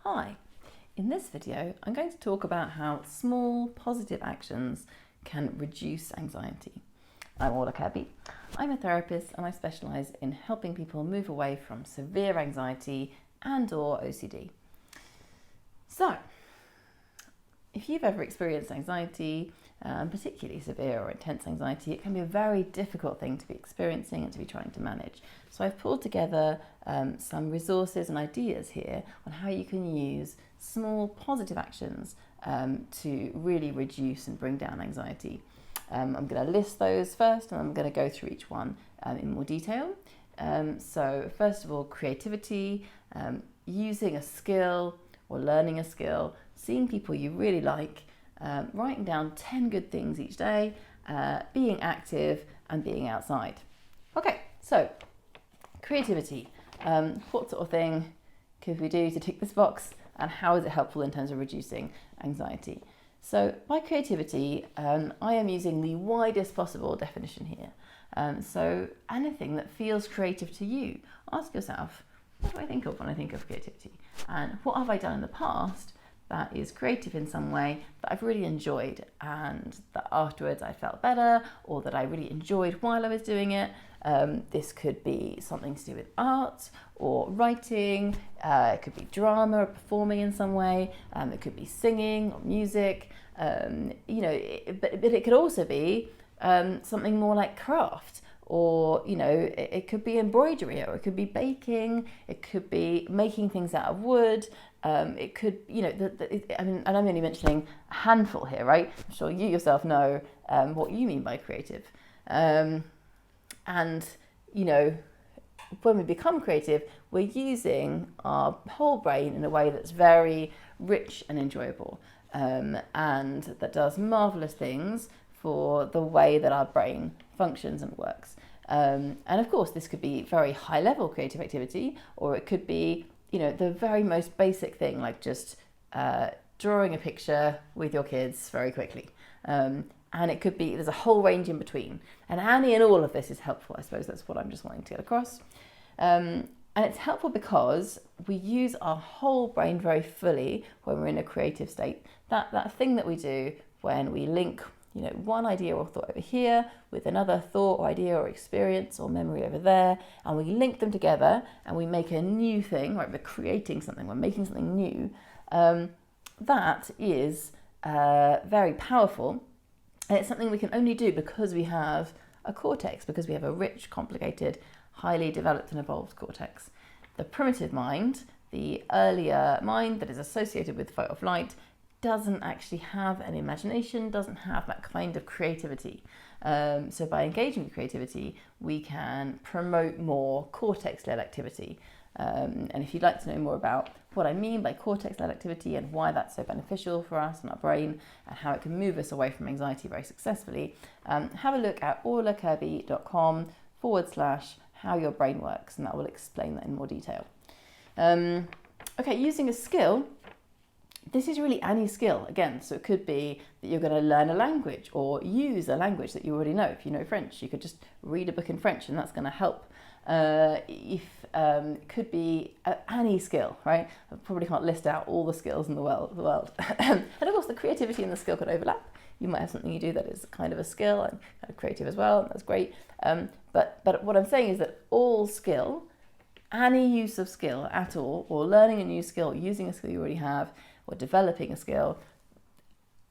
Hi, in this video I'm going to talk about how small positive actions can reduce anxiety. I'm Orla Kirby. I'm a therapist and I specialise in helping people move away from severe anxiety and/or OCD. So, if you've ever experienced anxiety, particularly severe or intense anxiety, it can be a very difficult thing to be experiencing and to be trying to manage. So I've pulled together some resources and ideas here on how you can use small positive actions to really reduce and bring down anxiety. I'm going to list those first and I'm going to go through each one in more detail. So first of all, creativity, using a skill or learning a skill, seeing people you really like, writing down 10 good things each day, being active and being outside. Okay, so creativity. What sort of thing could we do to tick this box and how is it helpful in terms of reducing anxiety? So by creativity, I am using the widest possible definition here. So anything that feels creative to you, ask yourself, what do I think of when I think of creativity? And what have I done in the past that is creative in some way that I've really enjoyed and that afterwards I felt better or that I really enjoyed while I was doing it? This could be something to do with art or writing, it could be drama or performing in some way, it could be singing or music, but it could also be something more like craft. Or, it could be embroidery, or it could be baking, it could be making things out of wood, it could, and I'm only mentioning a handful here, right? I'm sure you yourself know what you mean by creative. And, when we become creative, we're using our whole brain in a way that's very rich and enjoyable, and that does marvellous things for the way that our brain functions and works. And of course, this could be very high level creative activity, or it could be, the very most basic thing, like just drawing a picture with your kids very quickly. And it could be, there's a whole range in between. And any and all of this is helpful. I suppose that's what I'm just wanting to get across. And it's helpful because we use our whole brain very fully when we're in a creative state. That thing that we do when we link one idea or thought over here with another thought or idea or experience or memory over there, and we link them together and we make a new thing, right? We're creating something, we're making something new. That is very powerful, and it's something we can only do because we have a cortex, because we have a rich, complicated, highly developed and evolved cortex. The primitive mind, the earlier mind that is associated with fight or flight, doesn't actually have an imagination, doesn't have that kind of creativity. So by engaging with creativity, we can promote more cortex-led activity. And if you'd like to know more about what I mean by cortex-led activity and why that's so beneficial for us and our brain and how it can move us away from anxiety very successfully, have a look at orlakirby.com/how your brain works, and that will explain that in more detail. Okay, using a skill. This is really any skill, again, so it could be that you're going to learn a language or use a language that you already know. If you know French, you could just read a book in French and that's going to help. It could be any skill, right? I probably can't list out all the skills in the world. And of course, the creativity and the skill could overlap. You might have something you do that is kind of a skill and kind of creative as well, and that's great. But what I'm saying is that all skill, any use of skill at all, or learning a new skill, using a skill you already have, or developing a skill,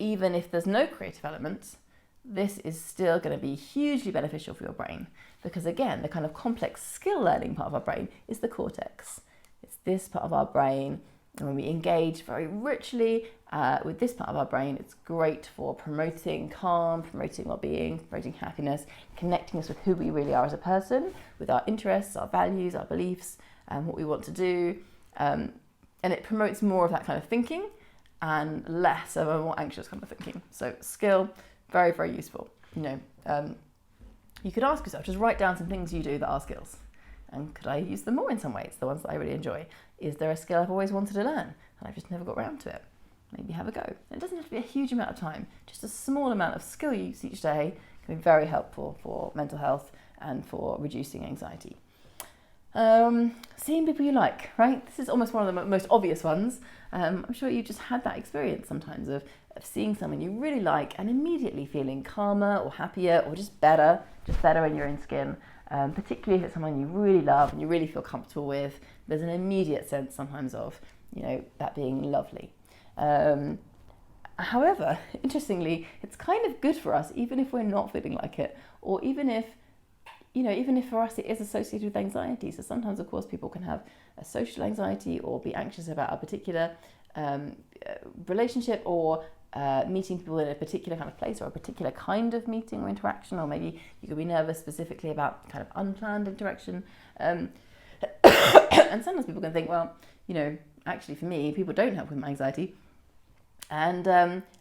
even if there's no creative elements, this is still going to be hugely beneficial for your brain, because again, the kind of complex skill learning part of our brain is the cortex. It's this part of our brain, and when we engage very richly with this part of our brain, it's great for promoting calm, promoting well-being, promoting happiness, connecting us with who we really are as a person, with our interests, our values, our beliefs, and what we want to do. And it promotes more of that kind of thinking and less of a more anxious kind of thinking. So skill, very, very useful. You could ask yourself, just write down some things you do that are skills. And could I use them more in some ways, the ones that I really enjoy? Is there a skill I've always wanted to learn and I've just never got around to it? Maybe have a go. And it doesn't have to be a huge amount of time. Just a small amount of skill use each day can be very helpful for mental health and for reducing anxiety. Seeing people you like, right? This is almost one of the most obvious ones. I'm sure you just had that experience sometimes of seeing someone you really like and immediately feeling calmer or happier or just better in your own skin. Particularly if it's someone you really love and you really feel comfortable with. There's an immediate sense sometimes of, that being lovely. However, interestingly, it's kind of good for us even if we're not feeling like it, or even if for us it is associated with anxiety. So sometimes, of course, people can have a social anxiety or be anxious about a particular relationship or meeting people in a particular kind of place or a particular kind of meeting or interaction, or maybe you could be nervous specifically about kind of unplanned interaction. And sometimes people can think, well, actually for me, people don't help with my anxiety. And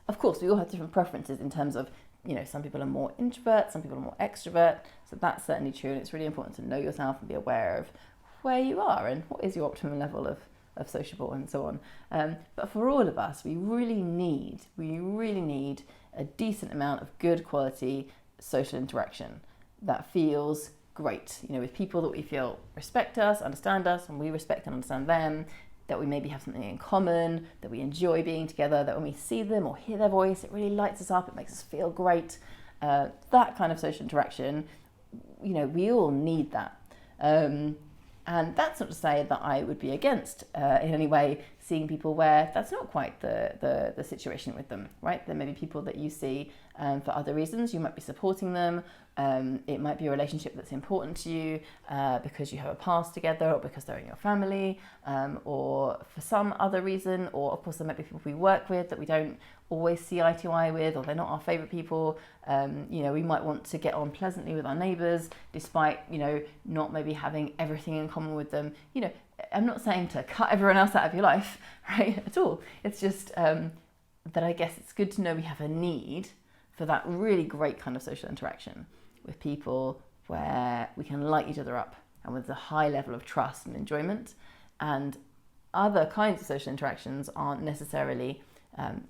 of course, we all have different preferences in terms of, some people are more introvert, some people are more extrovert. So that's certainly true. And it's really important to know yourself and be aware of where you are and what is your optimum level of sociable and so on. But for all of us, we really need a decent amount of good quality social interaction that feels great, with people that we feel respect us, understand us, and we respect and understand them, that we maybe have something in common, that we enjoy being together, that when we see them or hear their voice, it really lights us up, it makes us feel great. That kind of social interaction, we all need that. And that's not to say that I would be against in any way seeing people where that's not quite the situation with them, right? There may be people that you see for other reasons. You might be supporting them. It might be a relationship that's important to you because you have a past together, or because they're in your family, or for some other reason. Or of course there might be people we work with that we don't always see eye to eye with, or they're not our favourite people. We might want to get on pleasantly with our neighbours despite, not maybe having everything in common with them. I'm not saying to cut everyone else out of your life, right, at all. It's just that I guess it's good to know we have a need for that really great kind of social interaction with people where we can light each other up and with a high level of trust and enjoyment. And other kinds of social interactions aren't necessarily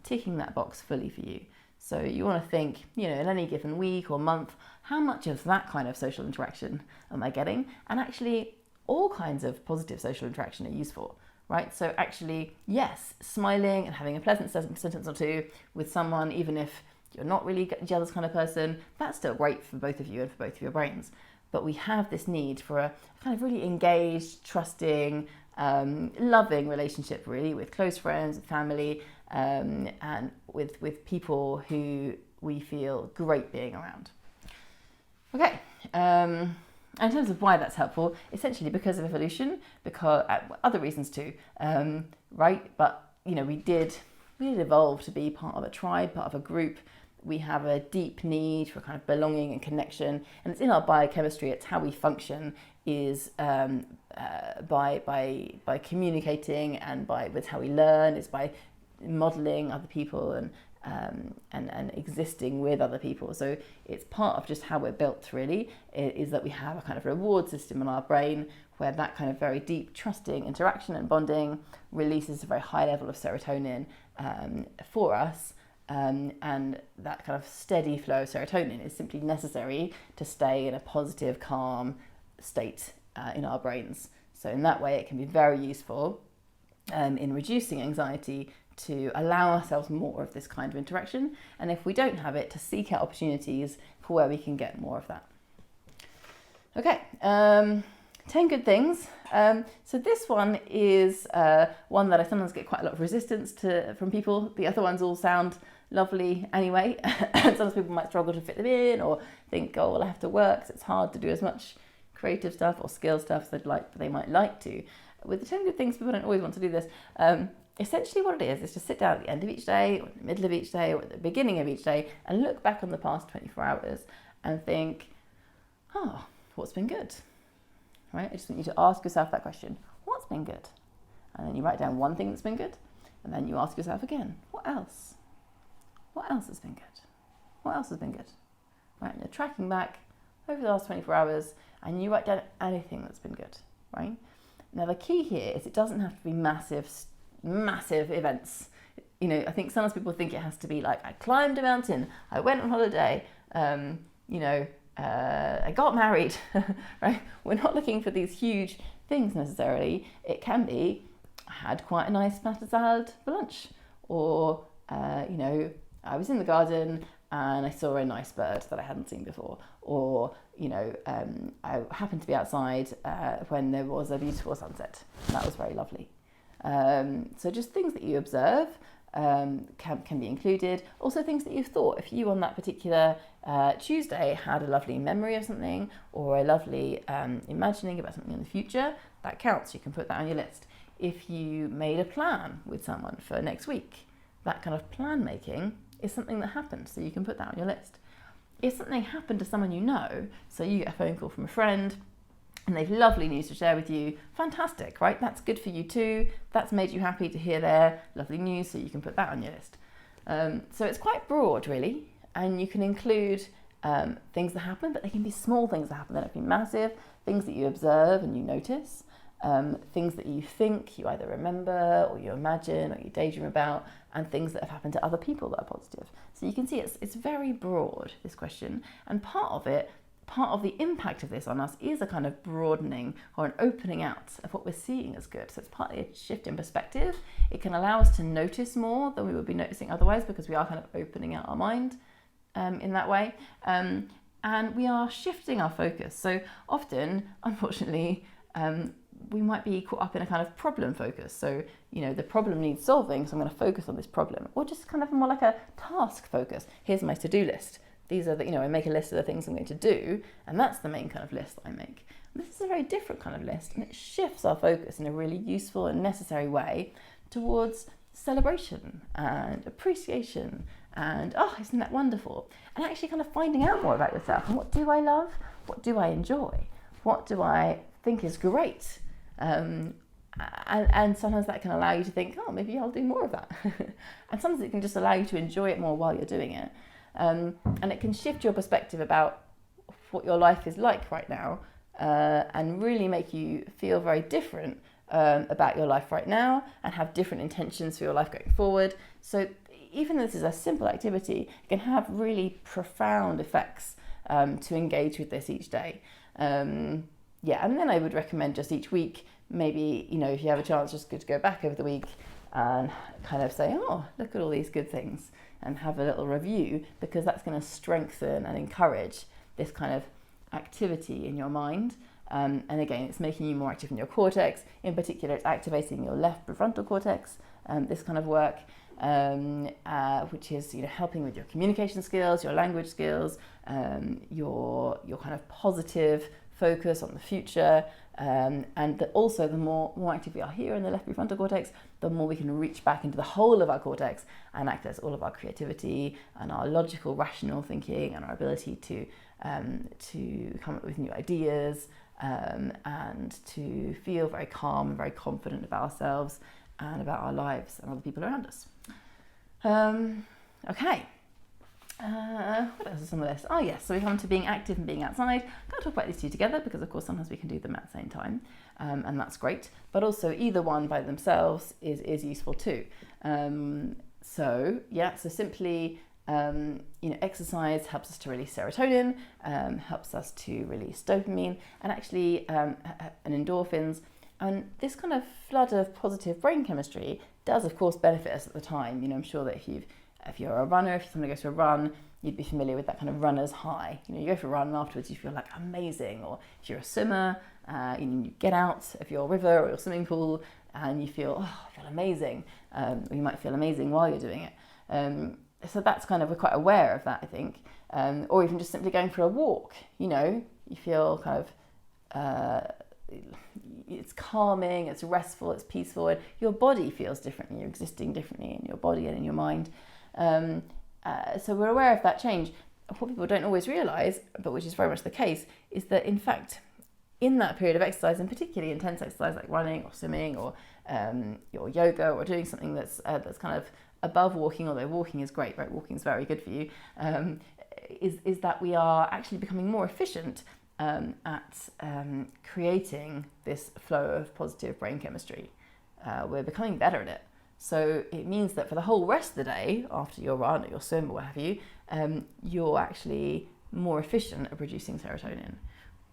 ticking that box fully for you. So you want to think, in any given week or month, how much of that kind of social interaction am I getting? And actually, all kinds of positive social interaction are useful, right? So actually, yes, smiling and having a pleasant sentence or two with someone, even if you're not really a jealous kind of person, that's still great for both of you and for both of your brains. But we have this need for a kind of really engaged, trusting, loving relationship, really, with close friends, with family, and with people who we feel great being around. Okay. And in terms of why that's helpful, essentially because of evolution, because other reasons too, right? But we did evolve to be part of a tribe, part of a group. We have a deep need for kind of belonging and connection, and it's in our biochemistry. It's how we function is by communicating, and with how we learn is by modeling other people and existing with other people. So it's part of just how we're built, really, is that we have a kind of reward system in our brain where that kind of very deep trusting interaction and bonding releases a very high level of serotonin for us. And that kind of steady flow of serotonin is simply necessary to stay in a positive, calm state in our brains. So in that way, it can be very useful in reducing anxiety, to allow ourselves more of this kind of interaction, and if we don't have it, to seek out opportunities for where we can get more of that. Okay, 10 good things. So this one is one that I sometimes get quite a lot of resistance from people. The other ones all sound lovely anyway. Sometimes people might struggle to fit them in, or think, oh, well, I have to work, so it's hard to do as much creative stuff or skill stuff as they might like to. With the 10 good things, people don't always want to do this. Essentially what it is to sit down at the end of each day, or in the middle of each day, or at the beginning of each day, and look back on the past 24 hours and think, what's been good? Right? I just want you to ask yourself that question. What's been good? And then you write down one thing that's been good, and then you ask yourself again, what else? What else has been good? What else has been good? Right? And you're tracking back over the last 24 hours, and you write down anything that's been good, right? Now the key here is it doesn't have to be massive events. I think sometimes people think it has to be like, I climbed a mountain, I went on holiday, I got married, right? We're not looking for these huge things necessarily. It can be, I had quite a nice pasta salad for lunch, or I was in the garden and I saw a nice bird that I hadn't seen before, or I happened to be outside when there was a beautiful sunset. That was very lovely. So just things that you observe can be included. Also things that you've thought. If you on that particular Tuesday had a lovely memory of something, or a lovely imagining about something in the future, that counts. You can put that on your list. If you made a plan with someone for next week, that kind of plan making is something that happened, so you can put that on your list. If something happened to someone you know, so you get a phone call from a friend and they've lovely news to share with you, fantastic, right? That's good for you too. That's made you happy to hear their lovely news, so you can put that on your list. So it's quite broad, really, and you can include things that happen, but they can be small things that happen. They don't be massive. Things that you observe and you notice, things that you think you either remember or you imagine or you daydream about, and things that have happened to other people that are positive. So you can see it's very broad, this question, and part of the impact of this on us is a kind of broadening or an opening out of what we're seeing as good. So it's partly a shift in perspective. It can allow us to notice more than we would be noticing otherwise, because we are kind of opening out our mind in that way. And we are shifting our focus. So often, unfortunately, we might be caught up in a kind of problem focus. So, the problem needs solving, so I'm going to focus on this problem. Or just kind of more like a task focus. Here's my to-do list. These are I make a list of the things I'm going to do, and that's the main kind of list that I make. And this is a very different kind of list, and it shifts our focus in a really useful and necessary way towards celebration and appreciation and, oh, isn't that wonderful? And actually kind of finding out more about yourself. And what do I love? What do I enjoy? What do I think is great? And sometimes that can allow you to think, oh, maybe I'll do more of that. And sometimes it can just allow you to enjoy it more while you're doing it. And it can shift your perspective about what your life is like right now, and really make you feel very different about your life right now, and have different intentions for your life going forward. So even though this is a simple activity, it can have really profound effects to engage with this each day. And then I would recommend just each week, maybe, if you have a chance, just good to go back over the week and kind of say, oh, look at all these good things, and have a little review, because that's going to strengthen and encourage this kind of activity in your mind. And again, it's making you more active in your cortex. In particular, it's activating your left prefrontal cortex, this kind of work, which is helping with your communication skills, your language skills, your kind of positive focus on the future, and also the more active we are here in the left prefrontal cortex, the more we can reach back into the whole of our cortex and access all of our creativity and our logical, rational thinking, and our ability to come up with new ideas, and to feel very calm and very confident about ourselves and about our lives and other people around us. Okay. What else is on the list? Oh yes, so we come to being active and being outside. I'm going to talk about these two together, because of course sometimes we can do them at the same time, and that's great. But also either one by themselves is useful too. So simply exercise helps us to release serotonin, helps us to release dopamine, and actually and endorphins. And this kind of flood of positive brain chemistry does, of course, benefit us at the time. I'm sure that if you're a runner, if somebody goes for a run, you'd be familiar with that kind of runner's high. You go for a run and afterwards you feel like amazing. Or if you're a swimmer, you get out of your river or your swimming pool and you feel, oh, I feel amazing. Or you might feel amazing while you're doing it. So that's kind of, we're quite aware of that, I think. Or even just simply going for a walk, you feel kind of, it's calming, it's restful, it's peaceful, and your body feels differently, you're existing differently in your body and in your mind. So we're aware of that change. What people don't always realise, but which is very much the case, is that in fact, in that period of exercise, and particularly intense exercise like running or swimming or your yoga, or doing something that's kind of above walking, although walking is great, right? Walking is very good for you, is that we are actually becoming more efficient at creating this flow of positive brain chemistry. We're becoming better at it. So it means that for the whole rest of the day, after your run or your swim or what have you, you're actually more efficient at producing serotonin.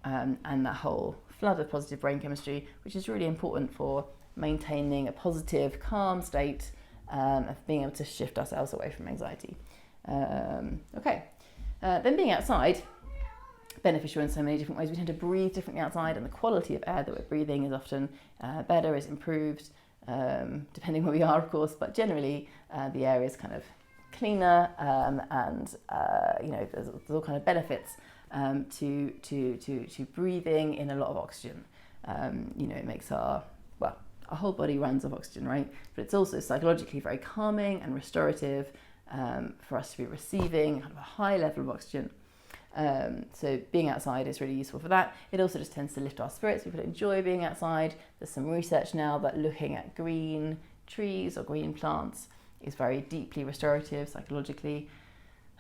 And that whole flood of positive brain chemistry, which is really important for maintaining a positive, calm state of being able to shift ourselves away from anxiety. Then being outside, beneficial in so many different ways. We tend to breathe differently outside, and the quality of air that we're breathing is often better, is improved, depending where we are, of course, but generally the air is kind of cleaner, and there's all kind of benefits to breathing in a lot of oxygen. It makes our whole body runs off oxygen, right? But it's also psychologically very calming and restorative for us to be receiving kind of a high level of oxygen. So being outside is really useful for that. It also just tends to lift our spirits. People enjoy being outside. There's some research now that looking at green trees or green plants is very deeply restorative psychologically.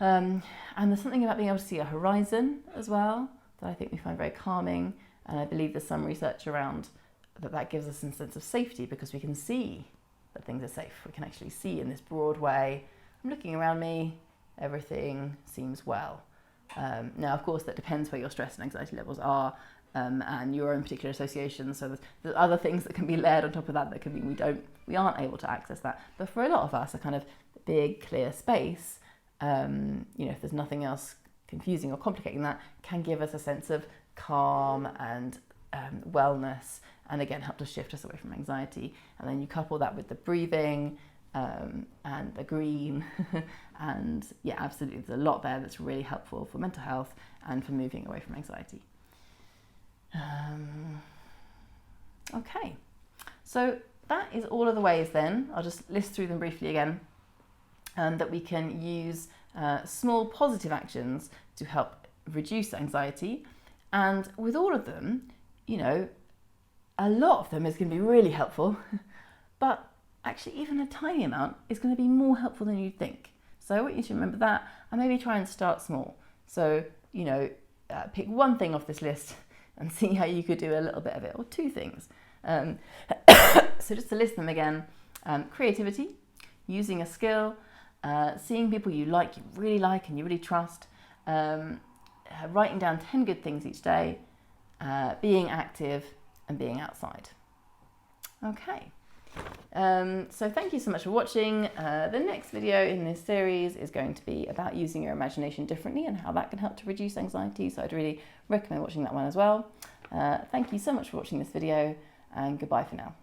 And there's something about being able to see a horizon as well that I think we find very calming. And I believe there's some research around that gives us a sense of safety, because we can see that things are safe. We can actually see in this broad way, I'm looking around me, everything seems well. Now, of course, that depends where your stress and anxiety levels are, and your own particular associations. So there's other things that can be layered on top of that can mean we aren't able to access that. But for a lot of us, a kind of big, clear space, if there's nothing else confusing or complicating that, can give us a sense of calm and wellness, and again help to shift us away from anxiety. And then you couple that with the breathing and the green and absolutely there's a lot there that's really helpful for mental health and for moving away from anxiety. Okay, so that is all of the ways then, I'll just list through them briefly again, that we can use small positive actions to help reduce anxiety. And with all of them, a lot of them is going to be really helpful, but actually even a tiny amount is going to be more helpful than you'd think. So I want you to remember that, and maybe try and start small. So, pick one thing off this list and see how you could do a little bit of it, or two things. So just to list them again, creativity, using a skill, seeing people you really like and you really trust, writing down 10 good things each day, being active, and being outside. Okay. So thank you so much for watching. The next video in this series is going to be about using your imagination differently and how that can help to reduce anxiety. So I'd really recommend watching that one as well. Thank you so much for watching this video, and goodbye for now.